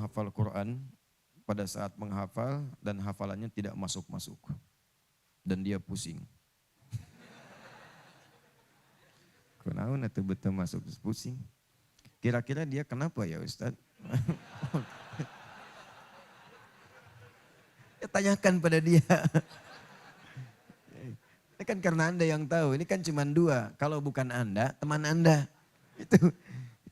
menghafal Quran pada saat menghafal dan hafalannya tidak masuk-masuk. Dan dia pusing. Kunaon atuh betul masuk pusing. Kira-kira dia kenapa ya Ustaz? Ya, tanyakan pada dia. Ini kan karena Anda yang tahu, ini kan cuma dua. Kalau bukan Anda, teman Anda. Itu.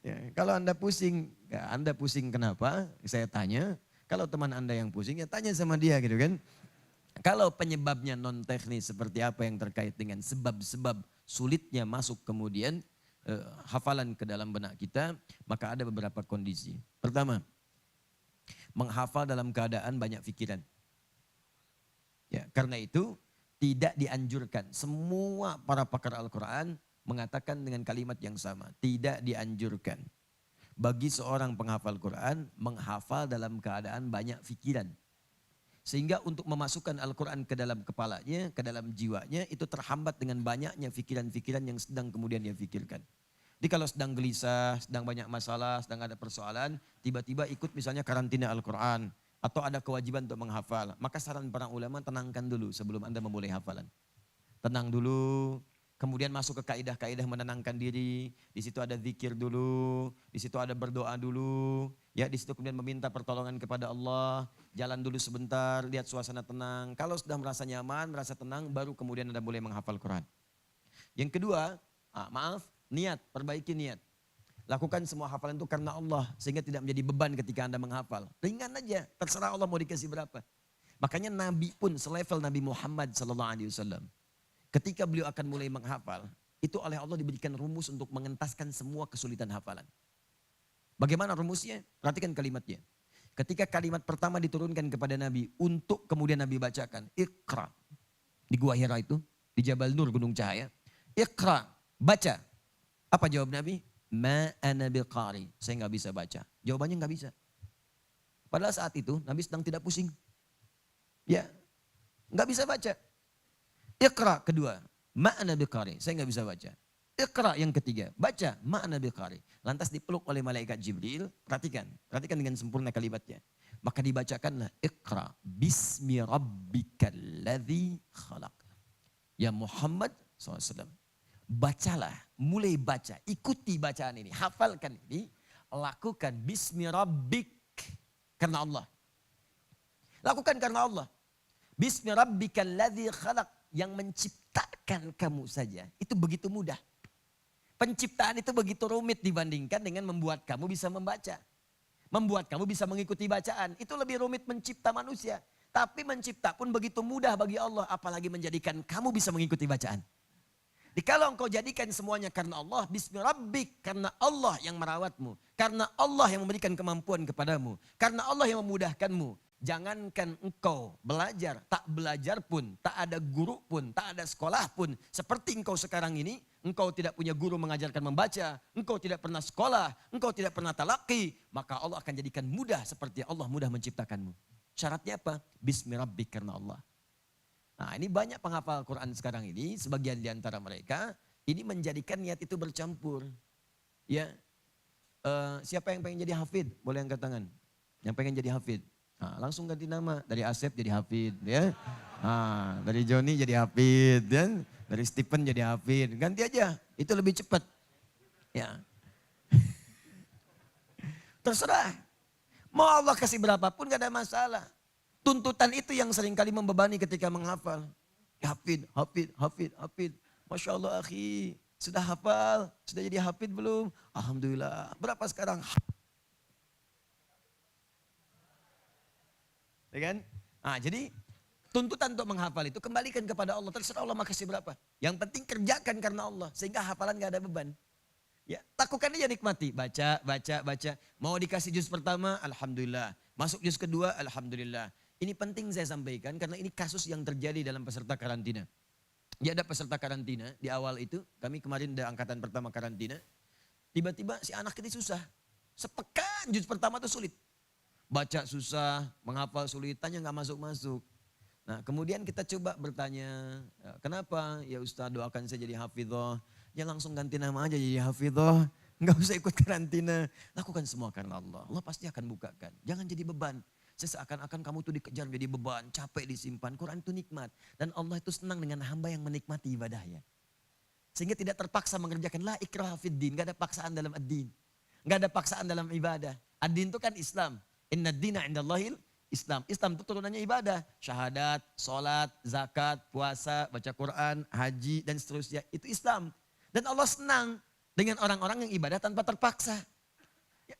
Ya, kalau Anda pusing, ya Anda pusing kenapa? Saya tanya. Kalau teman Anda yang pusing, ya tanya sama dia gitu kan. Kalau penyebabnya non teknis seperti apa yang terkait dengan sebab-sebab sulitnya masuk kemudian hafalan ke dalam benak kita, maka ada beberapa kondisi. Pertama, menghafal dalam keadaan banyak pikiran. Ya, karena itu tidak dianjurkan. Semua para pakar Al-Quran mengatakan dengan kalimat yang sama. Tidak dianjurkan bagi seorang penghafal Quran menghafal dalam keadaan banyak pikiran. Sehingga untuk memasukkan Al-Quran ke dalam kepalanya, ke dalam jiwanya, itu terhambat dengan banyaknya pikiran-pikiran yang sedang kemudian dia pikirkan. Jadi kalau sedang gelisah, sedang banyak masalah, sedang ada persoalan, tiba-tiba ikut misalnya karantina Al-Quran, atau ada kewajiban untuk menghafal, maka saran para ulama tenangkan dulu sebelum Anda memulai hafalan. Tenang dulu, kemudian masuk ke kaidah-kaidah menenangkan diri, di situ ada zikir dulu, di situ ada berdoa dulu, ya di situ kemudian meminta pertolongan kepada Allah, jalan dulu sebentar, lihat suasana tenang. Kalau sudah merasa nyaman, merasa tenang, baru kemudian Anda boleh menghafal Quran. Yang kedua, niat, perbaiki niat. Lakukan semua hafalan itu karena Allah sehingga tidak menjadi beban ketika Anda menghafal. Ringan aja, terserah Allah mau dikasih berapa. Makanya Nabi pun selevel Nabi Muhammad SAW. Ketika beliau akan mulai menghafal, itu oleh Allah diberikan rumus untuk mengentaskan semua kesulitan hafalan. Bagaimana rumusnya? Perhatikan kalimatnya. Ketika kalimat pertama diturunkan kepada Nabi untuk kemudian Nabi bacakan, Iqra. Di Gua Hira itu, di Jabal Nur Gunung Cahaya. Iqra, baca. Apa jawab Nabi? Ma ana biqari. Saya nggak bisa baca. Jawabannya nggak bisa. Padahal saat itu Nabi sedang tidak pusing. Ya, nggak bisa baca. Iqra kedua, ma ana biqari. Saya nggak bisa baca. Iqra yang ketiga, baca ma ana biqari. Lantas dipeluk oleh malaikat Jibril. Perhatikan dengan sempurna kalimatnya. Maka dibacakanlah Iqra bismi rabbikal ladzi khalaq. Ya Muhammad SAW. Bacalah, mulai baca, ikuti bacaan ini, hafalkan ini, lakukan bismi rabbik karena Allah. Lakukan karena Allah. Bismi rabbikal ladzi khalaq, yang menciptakan kamu saja. Itu begitu mudah. Penciptaan itu begitu rumit dibandingkan dengan membuat kamu bisa membaca. Membuat kamu bisa mengikuti bacaan. Itu lebih rumit mencipta manusia. Tapi mencipta pun begitu mudah bagi Allah. Apalagi menjadikan kamu bisa mengikuti bacaan. Jadi kalau engkau jadikan semuanya karena Allah, bismi rabbik, karena Allah yang merawatmu, karena Allah yang memberikan kemampuan kepadamu, karena Allah yang memudahkanmu. Jangankan engkau belajar, tak belajar pun, tak ada guru pun, tak ada sekolah pun. Seperti engkau sekarang ini, engkau tidak punya guru mengajarkan membaca, engkau tidak pernah sekolah, engkau tidak pernah talaqi, maka Allah akan jadikan mudah seperti Allah mudah menciptakanmu. Syaratnya apa? Bismi rabbik, karena Allah. Nah, ini banyak penghafal Quran sekarang ini, sebagian di antara mereka, ini menjadikan niat itu bercampur. Ya, siapa yang pengen jadi hafid? Boleh angkat tangan. Yang pengen jadi hafid. Nah, langsung ganti nama, dari Asep jadi hafid. Ya. Nah, dari Joni jadi hafid. Ya. Dari Stephen jadi hafid. Ganti aja, itu lebih cepat. Ya. Terserah. Mau Allah kasih berapapun gak ada masalah. Tuntutan itu yang seringkali membebani ketika menghafal. Hafid. Masya Allah akhi, sudah hafal, sudah jadi hafid belum? Alhamdulillah. Berapa sekarang? Ya kan? Nah, jadi tuntutan untuk menghafal itu kembalikan kepada Allah. Terserah Allah mau kasih berapa. Yang penting kerjakan karena Allah. Sehingga hafalan gak ada beban. Ya, lakukan aja nikmati. Baca. Mau dikasih juz pertama, Alhamdulillah. Masuk juz kedua, Alhamdulillah. Ini penting saya sampaikan karena ini kasus yang terjadi dalam peserta karantina. Ya ada peserta karantina di awal itu, kami kemarin ada angkatan pertama karantina. Tiba-tiba si anak ini susah. Sepekan juz pertama itu sulit. Baca susah, menghafal sulit, tanya gak masuk-masuk. Nah kemudian kita coba bertanya, kenapa? Ya Ustaz doakan saya jadi hafidhoh. Ya langsung ganti nama aja jadi hafidhoh. Nggak usah ikut karantina. Lakukan semua karena Allah. Allah pasti akan bukakan. Jangan jadi beban. Seakan-akan kamu tuh dikejar jadi beban, capek disimpan. Quran itu nikmat. Dan Allah itu senang dengan hamba yang menikmati ibadahnya. Sehingga tidak terpaksa mengerjakan la ikraha fid din. Gak ada paksaan dalam ad-din. Gak ada paksaan dalam ibadah. Ad-din itu kan Islam. Inna dina indallahil Islam. Islam itu turunannya ibadah. Syahadat, sholat, zakat, puasa, baca Quran, haji, dan seterusnya. Itu Islam. Dan Allah senang dengan orang-orang yang ibadah tanpa terpaksa.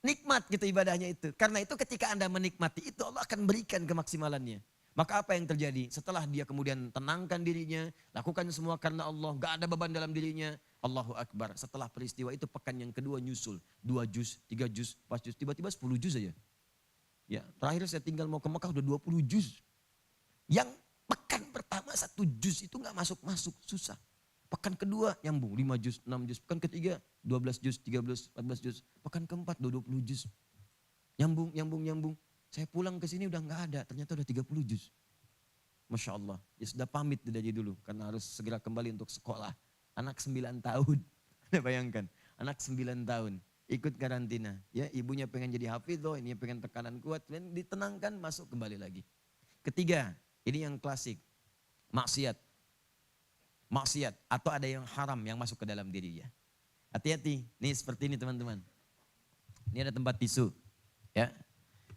Nikmat gitu ibadahnya itu. Karena itu ketika Anda menikmati itu Allah akan berikan kemaksimalannya. Maka apa yang terjadi? Setelah dia kemudian tenangkan dirinya, lakukan semua karena Allah, gak ada beban dalam dirinya. Allahu Akbar. Setelah peristiwa itu pekan yang kedua nyusul. 2 juz, 3 juz, 4 juz, tiba-tiba 10 juz aja. Ya, terakhir saya tinggal mau ke Mekah udah 20 juz. Yang pekan pertama 1 juz itu gak masuk-masuk, susah. Pekan kedua nyambung 5 juz, 6 juz. Pekan ketiga 12 juz, 13, 14 juz. Pekan keempat 20 juz. Nyambung. Saya pulang ke sini udah nggak ada, ternyata udah 30 juz. Masya Allah, ya sudah pamit dari dulu karena harus segera kembali untuk sekolah. Anak 9 tahun, bayangkan, anak 9 tahun ikut karantina. Ya, ibunya pengen jadi hafidho, ini pengen tekanan kuat, ditenangkan masuk kembali lagi. Ketiga, ini yang klasik, maksiat. Maksiat atau ada yang haram yang masuk ke dalam dirinya. Hati-hati, nih seperti ini teman-teman. Ini ada tempat tisu, ya.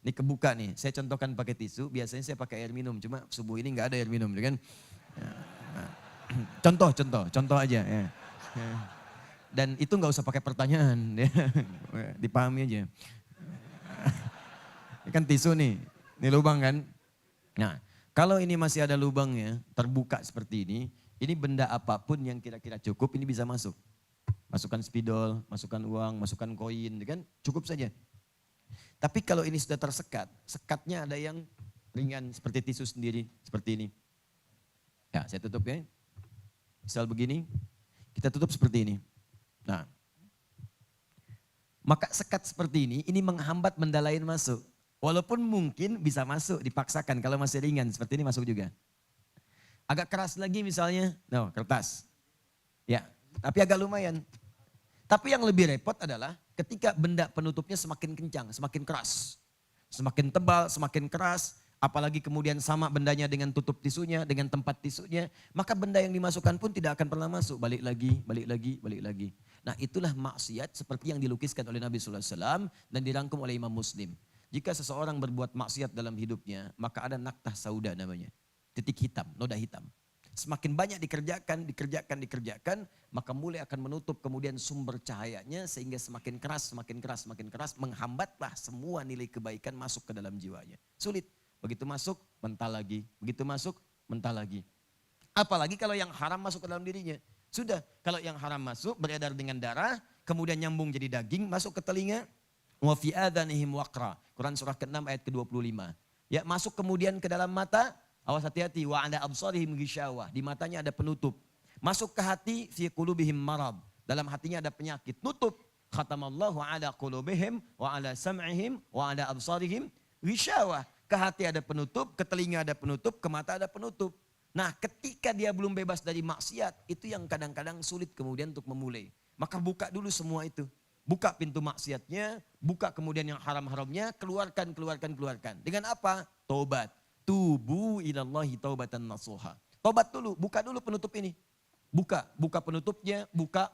Ini kebuka nih, saya contohkan pakai tisu, biasanya saya pakai air minum, cuma subuh ini nggak ada air minum, kan? Contoh aja. Ya. Dan itu nggak usah pakai pertanyaan, ya. Dipahami aja. Ini kan tisu nih, ini lubang kan? Nah, kalau ini masih ada lubangnya, terbuka seperti ini benda apapun yang kira-kira cukup, ini bisa masuk. Masukkan spidol, masukkan uang, masukkan koin, kan? Cukup saja. Tapi kalau ini sudah tersekat, sekatnya ada yang ringan seperti tisu sendiri, seperti ini. Ya, saya tutup ya. Misal begini, kita tutup seperti ini. Nah, maka sekat seperti ini menghambat benda lain masuk. Walaupun mungkin bisa masuk, dipaksakan kalau masih ringan, seperti ini masuk juga. Agak keras lagi misalnya, kertas. Ya, tapi agak lumayan. Tapi yang lebih repot adalah ketika benda penutupnya semakin kencang, semakin keras. Semakin tebal, semakin keras. Apalagi kemudian sama bendanya dengan tutup tisunya, dengan tempat tisunya. Maka benda yang dimasukkan pun tidak akan pernah masuk. Balik lagi. Nah, itulah maksiat seperti yang dilukiskan oleh Nabi SAW dan dirangkum oleh Imam Muslim. Jika seseorang berbuat maksiat dalam hidupnya, maka ada naktah sauda namanya. Titik hitam, noda hitam. Semakin banyak dikerjakan, maka mulai akan menutup kemudian sumber cahayanya sehingga semakin keras, menghambatlah semua nilai kebaikan masuk ke dalam jiwanya. Sulit, begitu masuk, mentah lagi, Apalagi kalau yang haram masuk ke dalam dirinya. Sudah, kalau yang haram masuk beredar dengan darah, kemudian nyambung jadi daging, masuk ke telinga, wa fi adhanihim waqra. Quran surah ke-6 ayat ke-25. Ya, masuk kemudian ke dalam mata. Awas hati-hati, wa ala absarihim ghishawah, di matanya ada penutup. Masuk ke hati, fi qulubihim marad, dalam hatinya ada penyakit, nutup. Khatamallahu ala qulubihim wa ala sam'ihim wa ala absarihim ghishawah. Ke hati ada penutup, ke telinga ada penutup, ke mata ada penutup. Nah, ketika dia belum bebas dari maksiat, itu yang kadang-kadang sulit kemudian untuk memulai. Maka buka dulu semua itu. Buka pintu maksiatnya, buka kemudian yang haram-haramnya, keluarkan. Dengan apa? Tobat. Tubu ilallahi taubatan nasuha. Tobat dulu, buka dulu penutup ini. Buka penutupnya, buka.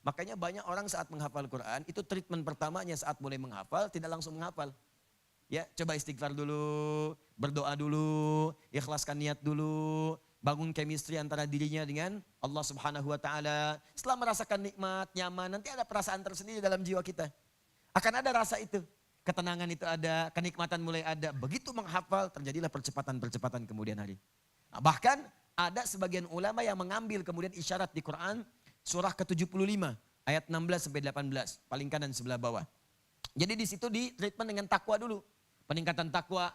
Makanya banyak orang saat menghafal Quran, itu treatment pertamanya saat mulai menghafal, tidak langsung menghafal. Ya, coba istighfar dulu, berdoa dulu, ikhlaskan niat dulu, bangun chemistry antara dirinya dengan Allah Subhanahu wa taala. Setelah merasakan nikmat, nyaman, nanti ada perasaan tersendiri dalam jiwa kita. Akan ada rasa itu. Ketenangan itu ada, kenikmatan mulai ada. Begitu menghafal, terjadilah percepatan kemudian hari. Nah, bahkan ada sebagian ulama yang mengambil kemudian isyarat di Quran, surah ke-75, ayat 16 sampai 18, paling kanan sebelah bawah. Jadi di situ di treatment dengan takwa dulu. Peningkatan takwa.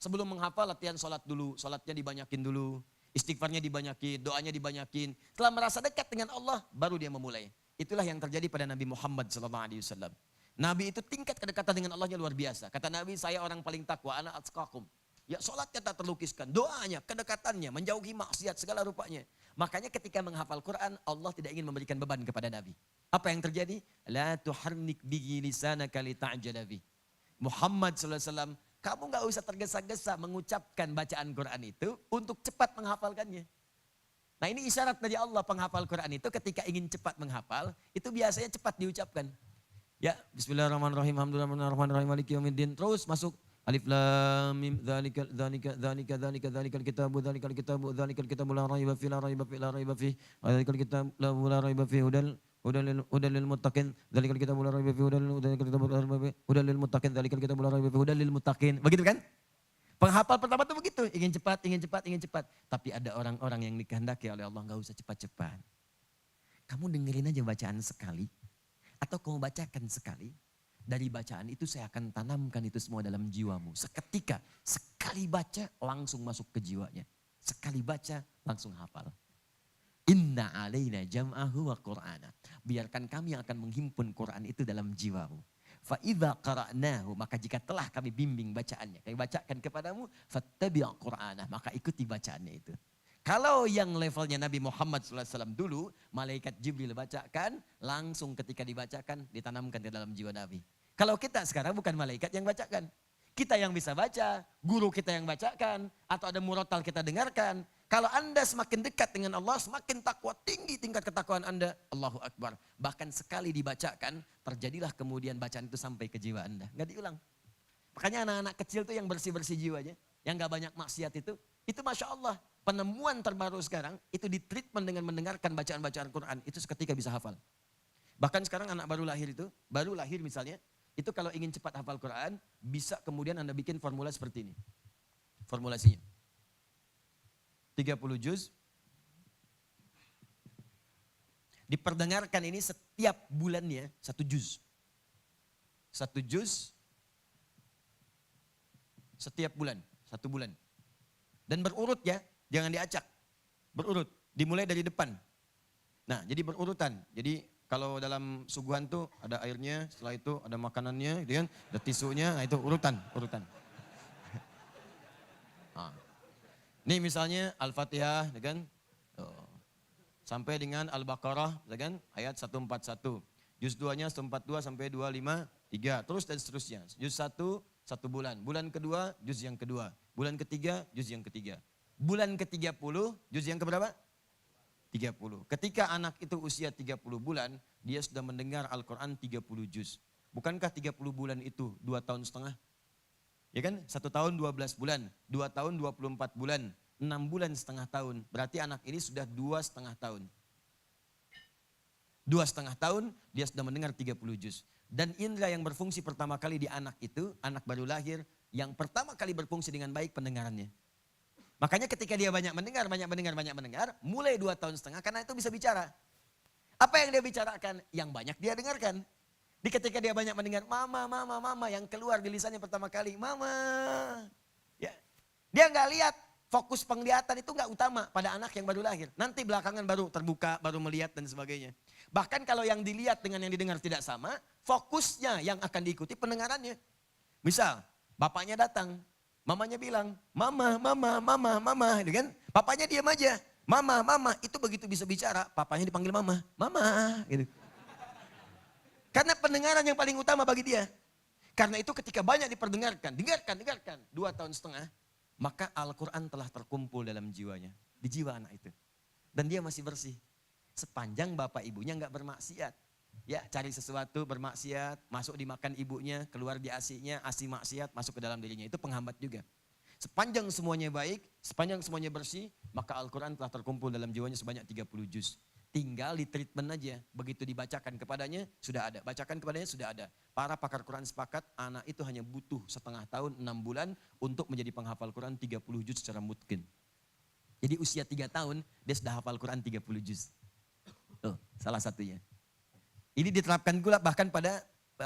Sebelum menghafal latihan sholat dulu, sholatnya dibanyakin dulu. Istighfarnya dibanyakin, doanya dibanyakin. Setelah merasa dekat dengan Allah, baru dia memulai. Itulah yang terjadi pada Nabi Muhammad SAW. Nabi itu tingkat kedekatan dengan Allahnya luar biasa. Kata Nabi, saya orang paling takwa, ana atqakum. Ya sholatnya tak terlukiskan, doanya, kedekatannya, menjauhi maksiat segala rupanya. Makanya ketika menghafal Quran, Allah tidak ingin memberikan beban kepada Nabi. Apa yang terjadi? La tuharnik bihi lisanaka lita'jala bih. Muhammad SAW, kamu gak usah tergesa-gesa mengucapkan bacaan Quran itu untuk cepat menghafalkannya. Nah ini isyarat dari Allah, penghafal Quran itu ketika ingin cepat menghafal, itu biasanya cepat diucapkan. Ya, bismillahirrahmanirrahim, alhamdulillahirrahmanirrahim, maliki yaumiddin. Terus masuk alif lam mim dzalikal kitabu la raiba fi la raiba fi dzalikal kitabu la raiba fi hudan lil muttaqin dzalikal kitabu la raiba fi dzalikal kitabu la raiba fi hudan lil muttaqin dzalikal kitabu la raiba fi hudan lil muttaqin. Begitu kan? Penghafal pertama tuh begitu, ingin cepat, ingin cepat, ingin cepat. Tapi ada orang-orang yang dikehendaki oleh Allah, enggak usah cepat-cepat. Kamu dengerin aja bacaan sekali atau kamu bacakan sekali. Dari bacaan itu saya akan tanamkan itu semua dalam jiwamu. Seketika, sekali baca langsung masuk ke jiwanya. Sekali baca langsung hafal. Inna alaina jam'ahu wa qur'ana. Biarkan kami yang akan menghimpun Quran itu dalam jiwamu. Fa'idha qara'nahu, maka jika telah kami bimbing bacaannya, kami bacakan kepadamu, fattabi' qur'ana, maka ikuti bacaannya itu. Kalau yang levelnya Nabi Muhammad SAW dulu, malaikat Jibril bacakan, langsung ketika dibacakan, ditanamkan di dalam jiwa Nabi. Kalau kita sekarang bukan malaikat yang bacakan. Kita yang bisa baca, guru kita yang bacakan, atau ada murotal kita dengarkan. Kalau Anda semakin dekat dengan Allah, semakin takwa, tinggi tingkat ketakwaan Anda. Allahu Akbar. Bahkan sekali dibacakan, terjadilah kemudian bacaan itu sampai ke jiwa Anda. Nggak diulang. Makanya anak-anak kecil tuh yang bersih-bersih jiwanya, yang gak banyak maksiat itu Masya Allah. Penemuan terbaru sekarang, itu ditreatment dengan mendengarkan bacaan-bacaan Quran, itu seketika bisa hafal. Bahkan sekarang anak baru lahir misalnya, itu kalau ingin cepat hafal Quran, bisa kemudian Anda bikin formula seperti ini. Formulasinya. 30 juz. Diperdengarkan ini setiap bulannya 1 juz. 1 juz setiap bulan, 1 bulan. Dan berurut ya, jangan diacak. Berurut, dimulai dari depan. Nah, jadi berurutan. Jadi kalau dalam suguhan tuh ada airnya, setelah itu ada makanannya, gitu kan, ada tisunya, nah itu urutan. Nah. Ini misalnya Al-Fatihah, gitu kan, sampai dengan Al-Baqarah, gitu kan, ayat 141. Juz 2-nya 142 sampai 253, terus dan seterusnya. Juz 1, 1 bulan. Bulan kedua, juz yang kedua. Bulan ketiga, juz yang ketiga. Bulan ke-30, juz yang keberapa? 30. Ketika anak itu usia 30 bulan, dia sudah mendengar Al-Quran 30 juz. Bukankah 30 bulan itu 2 tahun setengah? Ya kan? 1 tahun 12 bulan, 2 tahun 24 bulan, 6 bulan setengah tahun. Berarti anak ini sudah 2,5 tahun. 2,5 tahun, dia sudah mendengar 30 juz. Dan indera yang berfungsi pertama kali di anak itu, anak baru lahir, yang pertama kali berfungsi dengan baik pendengarannya. Makanya ketika dia banyak mendengar, mulai 2,5 tahun, karena itu bisa bicara. Apa yang dia bicarakan? Yang banyak dia dengarkan. Di ketika dia banyak mendengar, mama, yang keluar di lisannya pertama kali, mama. Ya. Dia nggak lihat, fokus penglihatan itu nggak utama pada anak yang baru lahir. Nanti belakangan baru terbuka, baru melihat dan sebagainya. Bahkan kalau yang dilihat dengan yang didengar tidak sama, fokusnya yang akan diikuti pendengarannya. Misal, bapaknya datang. Mamanya bilang, mama, gitu kan? Papanya diam aja, mama, itu begitu bisa bicara, papanya dipanggil mama, gitu. Karena pendengaran yang paling utama bagi dia. Karena itu ketika banyak diperdengarkan, dengarkan, 2,5 tahun, maka Al-Quran telah terkumpul dalam jiwanya, di jiwa anak itu. Dan dia masih bersih, sepanjang bapak ibunya nggak bermaksiat. Ya, cari sesuatu bermaksiat, masuk dimakan ibunya, keluar di asinya, asi maksiat, masuk ke dalam dirinya. Itu penghambat juga. Sepanjang semuanya baik, sepanjang semuanya bersih, maka Al-Quran telah terkumpul dalam jiwanya sebanyak 30 juz. Tinggal di treatment aja, begitu dibacakan kepadanya, sudah ada. Bacakan kepadanya, sudah ada. Para pakar Quran sepakat, anak itu hanya butuh 1,5 tahun, 6 bulan, untuk menjadi penghafal Quran 30 juz secara mutqin. Jadi usia 3 tahun, dia sudah hafal Quran 30 juz. Tuh, salah satunya. Ini diterapkan pula bahkan pada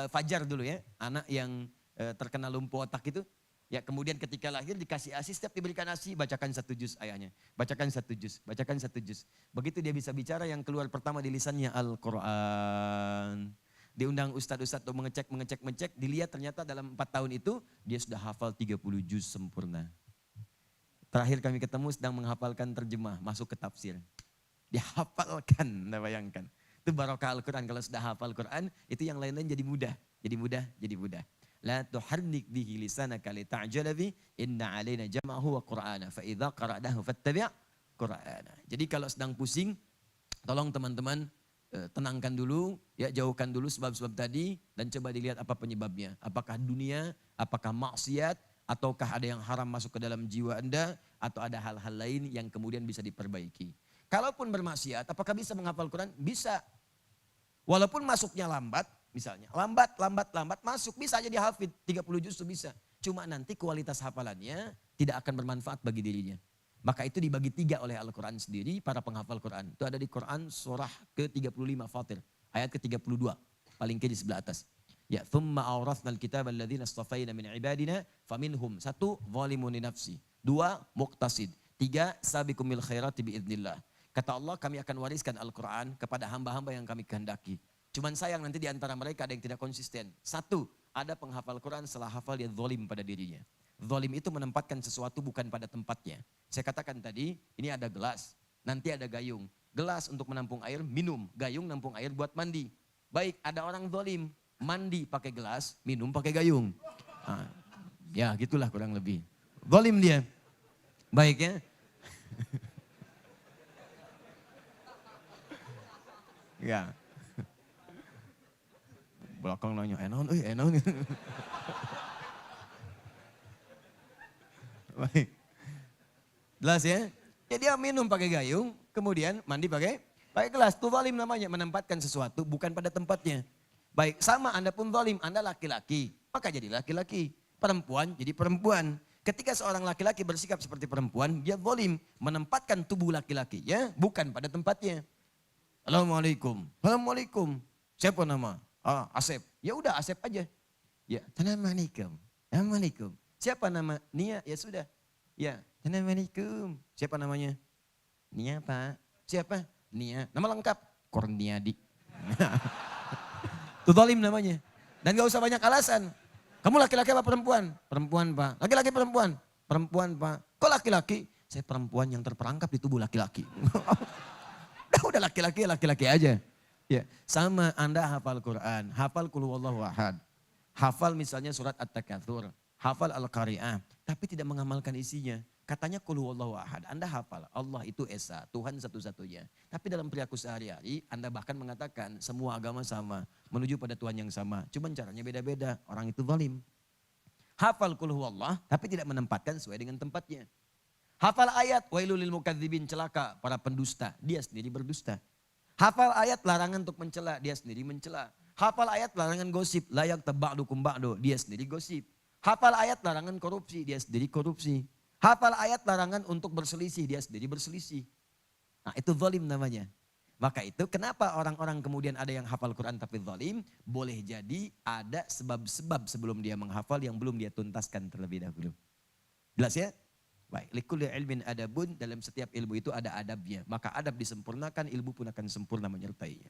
Fajar dulu ya, anak yang terkena lumpuh otak itu. Ya kemudian ketika lahir dikasih ASI, setiap diberikan ASI bacakan 1 juz ayahnya. Bacakan 1 juz, bacakan 1 juz. Begitu dia bisa bicara, yang keluar pertama di lisannya Al-Quran. Diundang ustadz-ustadz untuk mengecek, dilihat ternyata dalam 4 tahun itu dia sudah hafal 30 juz sempurna. Terakhir kami ketemu sedang menghafalkan terjemah, masuk ke tafsir. Dihafalkan, Anda bayangkan. Itu barokah Al-Quran. Kalau sudah hafal Quran, itu yang lain-lain jadi mudah. Jadi mudah, jadi mudah. La tuharnik bihi lisanaka li ta'jala bi inna alaina jam'ahu wa qur'ana fa idza qara'nahu fattabi' qur'ana. Jadi kalau sedang pusing, tolong teman-teman tenangkan dulu, ya jauhkan dulu sebab-sebab tadi dan coba dilihat apa penyebabnya. Apakah dunia, apakah maksiat, ataukah ada yang haram masuk ke dalam jiwa Anda, atau ada hal-hal lain yang kemudian bisa diperbaiki. Kalaupun bermaksiat, apakah bisa menghafal Quran? Bisa. Walaupun masuknya lambat, misalnya. Lambat, masuk. Bisa aja dihafid, 30 juz itu bisa. Cuma nanti kualitas hafalannya tidak akan bermanfaat bagi dirinya. Maka itu dibagi 3 oleh Al-Quran sendiri, para penghafal Quran. Itu ada di Quran surah ke-35 Fatir. Ayat ke-32, paling kiri sebelah atas. Ya, thumma awrathnal kitaba alladhina astafaina min ibadina faminhum 1 zalimun li nafsi, 2 muqtasid, 3 sabiqum bil khairati biidznillah. Kata Allah, kami akan wariskan Al-Quran kepada hamba-hamba yang kami kehendaki. Cuman sayang nanti di antara mereka ada yang tidak konsisten. 1, ada penghafal Quran setelah hafal dia zalim pada dirinya. Zalim itu menempatkan sesuatu bukan pada tempatnya. Saya katakan tadi, ini ada gelas, nanti ada gayung. Gelas untuk menampung air, minum. Gayung nampung air buat mandi. Baik, ada orang zalim, mandi pakai gelas, minum pakai gayung. Nah, ya gitulah kurang lebih. Zalim dia. Baik ya. Ya. Belakang nanya, enon. Baik. Jelas ya? Ya dia minum pakai gayung, kemudian mandi pakai gelas. Itu zalim namanya, menempatkan sesuatu bukan pada tempatnya. Baik, sama Anda pun zalim, Anda laki-laki, maka jadi laki-laki. Perempuan jadi perempuan. Ketika seorang laki-laki bersikap seperti perempuan, dia zalim, menempatkan tubuh laki-laki ya, bukan pada tempatnya. Assalamualaikum. Assalamualaikum. Siapa nama? Asep. Ya udah Asep aja. Ya, Assalamualaikum. Assalamualaikum. Siapa nama? Nia. Ya sudah. Ya, Assalamualaikum. Siapa namanya? Nia, Pak. Siapa? Nia. Nama lengkap Kurniadi. Itu zalim namanya. Dan gak usah banyak alasan. Kamu laki-laki apa perempuan? Perempuan, Pak. Laki-laki perempuan? Perempuan, Pak. Kok laki-laki? Saya perempuan yang terperangkap di tubuh laki-laki. Udah laki-laki aja. Ya, sama Anda hafal Quran, hafal Qul huwallahu ahad. Hafal misalnya surat At-Takatsur, hafal Al-Qari'ah, tapi tidak mengamalkan isinya. Katanya Qul huwallahu ahad, Anda hafal Allah itu Esa, Tuhan satu-satunya. Tapi dalam perilaku sehari-hari, Anda bahkan mengatakan semua agama sama, menuju pada Tuhan yang sama. Cuman caranya beda-beda, orang itu zalim. Hafal Qul huwallah, tapi tidak menempatkan sesuai dengan tempatnya. Hafal ayat, wailul lil mukadzibin, celaka para pendusta, dia sendiri berdusta. Hafal ayat larangan untuk mencela, dia sendiri mencela. Hafal ayat larangan gosip, layak teba'dukum ba'du, dia sendiri gosip. Hafal ayat larangan korupsi, dia sendiri korupsi. Hafal ayat larangan untuk berselisih, dia sendiri berselisih. Nah itu zalim namanya. Maka itu kenapa orang-orang kemudian ada yang hafal Quran tapi zalim, boleh jadi ada sebab-sebab sebelum dia menghafal yang belum dia tuntaskan terlebih dahulu. Jelas ya? Baik, likulli ilmin adabun, dalam setiap ilmu itu ada adabnya. Maka adab disempurnakan, ilmu pun akan sempurna menyertainya.